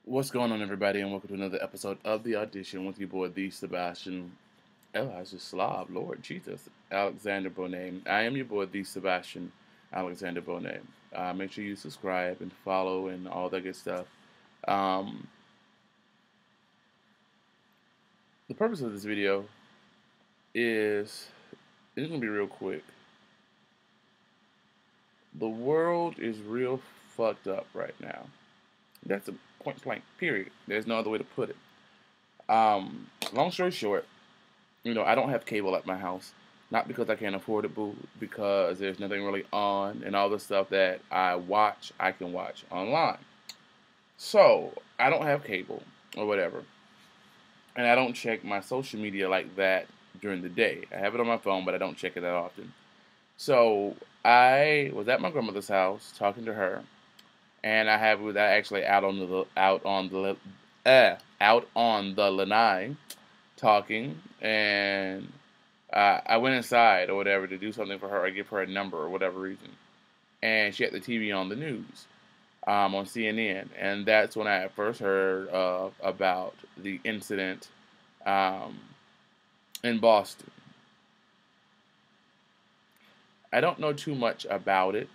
What's going on, everybody, and welcome to another episode of The Audition with your boy, The Sebastian. Oh, I was just slob, Lord Jesus. Alexander Bonet. I am your boy, The Sebastian Alexander Bonet. Make sure you subscribe and follow and all that good stuff. Um, the purpose of this video is, it's going to be real quick. The world is real fucked up right now. That's a point blank, period. There's no other way to put it. Long story short, I don't have cable at my house. Not because I can't afford it, boo, because there's nothing really on, and all the stuff that I watch, I can watch online. So, I don't have cable or whatever. And I don't check my social media like that during the day. I have it on my phone, but I don't check it that often. So, I was at my grandmother's house talking to her, and I was actually out on the lanai talking, and I went inside or whatever to do something for her or give her a number or whatever reason. And she had the TV on the news, on CNN. And that's when I first heard about the incident um, in Boston. I don't know too much about it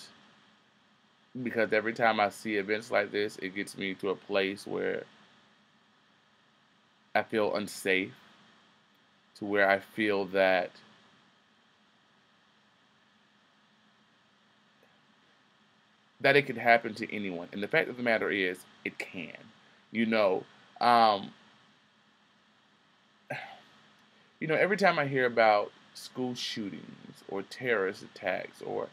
because every time I see events like this, it gets me to a place where I feel unsafe, to where I feel that it could happen to anyone. And the fact of the matter is, it can. You know, um, every time I hear about school shootings or terrorist attacks or,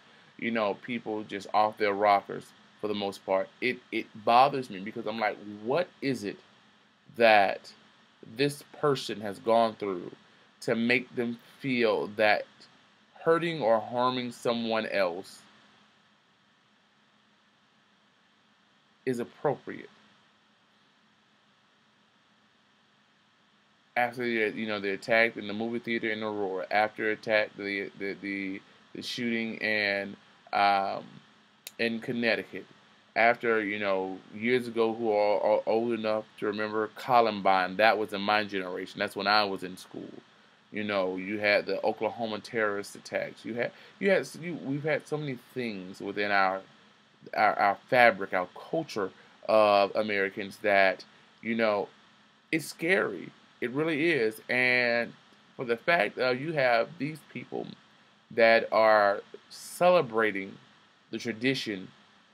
people just off their rockers for the most part, it bothers me because I'm like, what is it that this person has gone through to make them feel that hurting or harming someone else is appropriate? After the attack in the movie theater in Aurora, after attack the shooting um, in Connecticut, after years ago, who are old enough to remember Columbine, that was in my generation. That's when I was in school. You had the Oklahoma terrorist attacks. We've had so many things within our fabric, our culture of Americans that you know it's scary. It really is. And for the fact that you have these people that are celebrating the tradition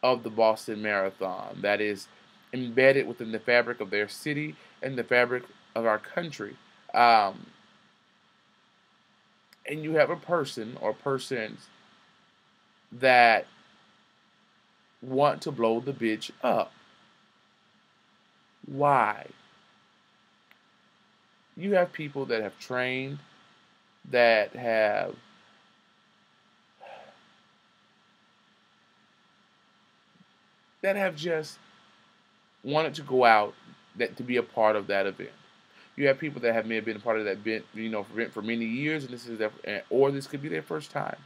of the Boston Marathon that is embedded within the fabric of their city and the fabric of our country. Um, and you have a person or persons that want to blow the bitch up. Why? You have people that have trained, that have just wanted to go out, that to be a part of that event. You have people that may have been a part of that event, for many years, and or this could be their first time.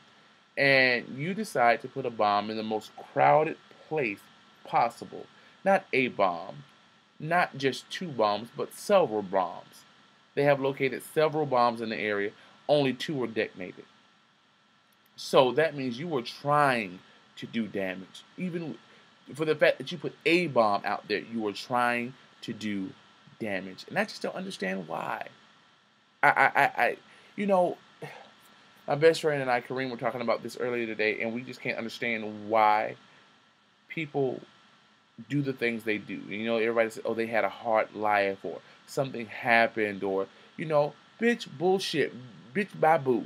And you decide to put a bomb in the most crowded place possible. Not a bomb, not just two bombs, but several bombs. They have located several bombs in the area. Only two were detonated. So that means you were trying to do damage. Even for the fact that you put a bomb out there, you were trying to do damage. And I just don't understand why. I you know, my best friend and I, Kareem, were talking about this earlier today, and we just can't understand why people do the things they do. Everybody says, oh, they had a hard life, or something happened, or, bitch, bullshit, bitch, baboo.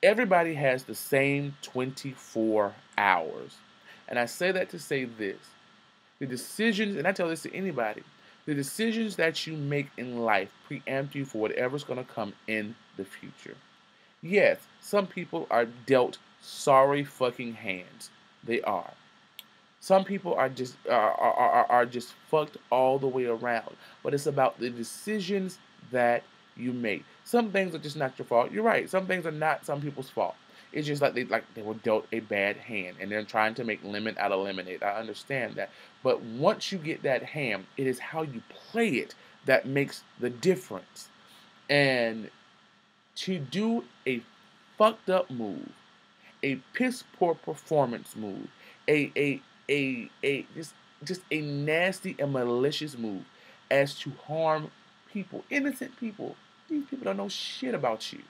Everybody has the same 24 hours. And I say that to say this. The decisions, and I tell this to anybody, the decisions that you make in life preempt you for whatever's going to come in the future. Yes, some people are dealt sorry fucking hands. They are. Some people are just fucked all the way around. But it's about the decisions that you make. Some things are just not your fault. You're right. Some things are not some people's fault. It's just like they were dealt a bad hand, and they're trying to make lemon out of lemonade. I understand that, but once you get that hand, it is how you play it that makes the difference. And to do a fucked up move, a piss poor performance move, a a a just a nasty and malicious move as to harm people, innocent people. These people don't know shit about you.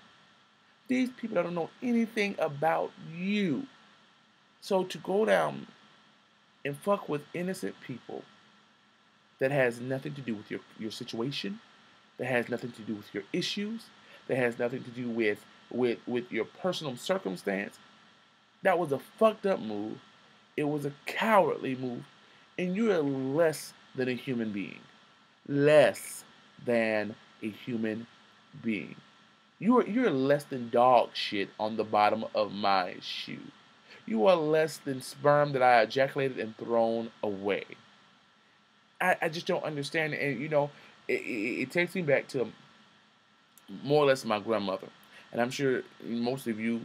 These people don't know anything about you. So to go down and fuck with innocent people that has nothing to do with your situation, that has nothing to do with your issues, that has nothing to do with your personal circumstance, that was a fucked up move. It was a cowardly move, and you are less than a human being. Less than a human being. You're less than dog shit on the bottom of my shoe. You are less than sperm that I ejaculated and thrown away. I just don't understand it. And it takes me back to more or less my grandmother. And I'm sure most of you,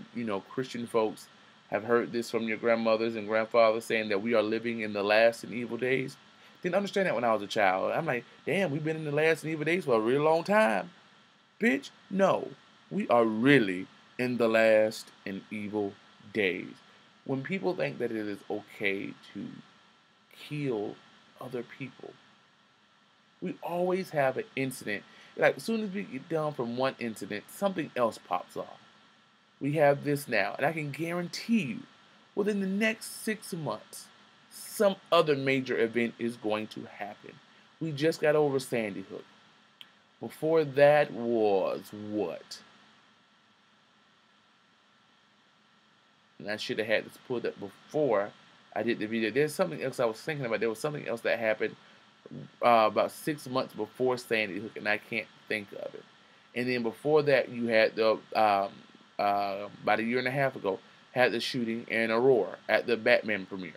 Christian folks have heard this from your grandmothers and grandfathers saying that we are living in the last and evil days. Didn't understand that when I was a child. I'm like, damn, we've been in the last and evil days for a really long time. Bitch, no. We are really in the last and evil days. When people think that it is okay to kill other people, we always have an incident. Like, as soon as we get done from one incident, something else pops off. We have this now, and I can guarantee you, within the next 6 months, some other major event is going to happen. We just got over Sandy Hook. Before that was what? And I should have had this pulled up before I did the video. There's something else I was thinking about. There was something else that happened about 6 months before Sandy Hook, and I can't think of it. And then before that, you had the about a year and a half ago, had the shooting in Aurora at the Batman premiere.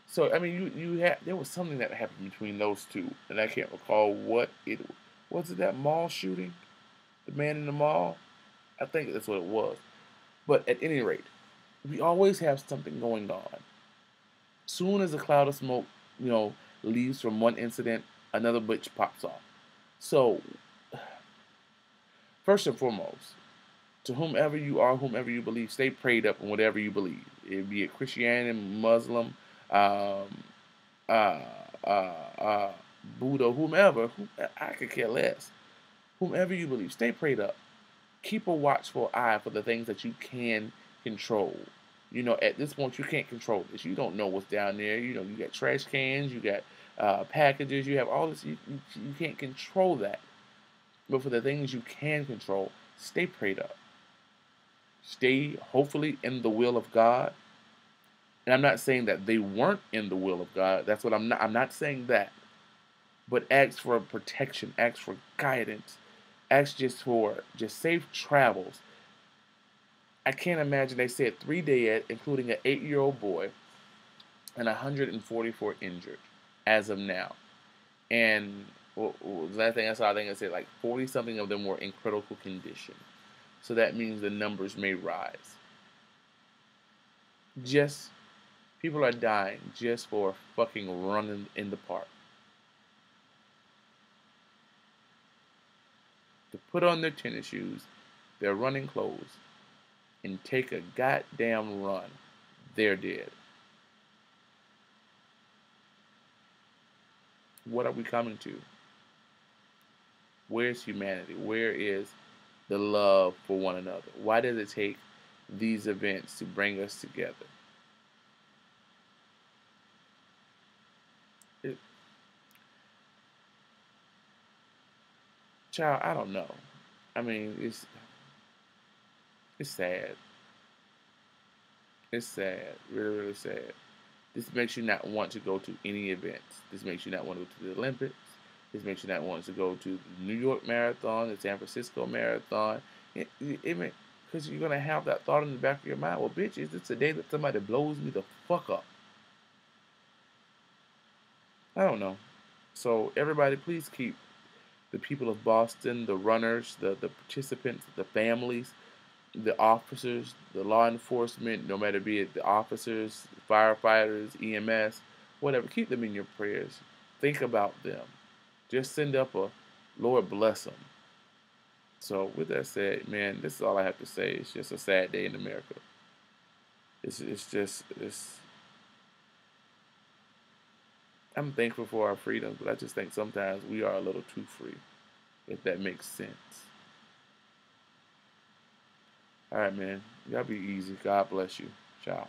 So I mean, you had there was something that happened between those two, and I can't recall what it was. It that mall shooting, the man in the mall? I think that's what it was. But at any rate, we always have something going on. Soon as a cloud of smoke, leaves from one incident, another bitch pops off. So, first and foremost, to whomever you are, whomever you believe, stay prayed up in whatever you believe. It be it Christianity, Muslim, um, uh, uh, uh, Buddha, whomever. I could care less. Whomever you believe, stay prayed up. Keep a watchful eye for the things that you can control. At this point, you can't control this. You don't know what's down there. You got trash cans, you got packages, you have all this. You can't control that. But for the things you can control, stay prayed up. Stay, hopefully, in the will of God. And I'm not saying that they weren't in the will of God. That's what I'm not saying that. But ask for protection, ask for guidance, ask just for safe travels. I can't imagine they said 3 dead, including an 8-year-old boy, and 144 injured as of now. And the last thing I saw, I think I said like 40 something of them were in critical condition. So that means the numbers may rise. Just people are dying just for fucking running in the park. To put on their tennis shoes, their running clothes, and take a goddamn run, they're dead. What are we coming to? Where's humanity? Where is the love for one another? Why does it take these events to bring us together? Child, I don't know. I mean, it's sad. It's sad, really, really sad. This makes you not want to go to any events. This makes you not want to go to the Olympics. This makes you not want to go to the New York Marathon, the San Francisco Marathon. Because you're going to have that thought in the back of your mind, well, bitch, is this the day that somebody blows me the fuck up? I don't know. So, everybody, please keep the people of Boston, the runners, the participants, the families, the officers, the law enforcement, no matter be it the officers, firefighters, EMS, whatever, keep them in your prayers. Think about them. Just send up a Lord bless them. So with that said, man, this is all I have to say. It's just a sad day in America. It's I'm thankful for our freedoms, but I just think sometimes we are a little too free, if that makes sense. All right, man. Y'all be easy. God bless you. Ciao.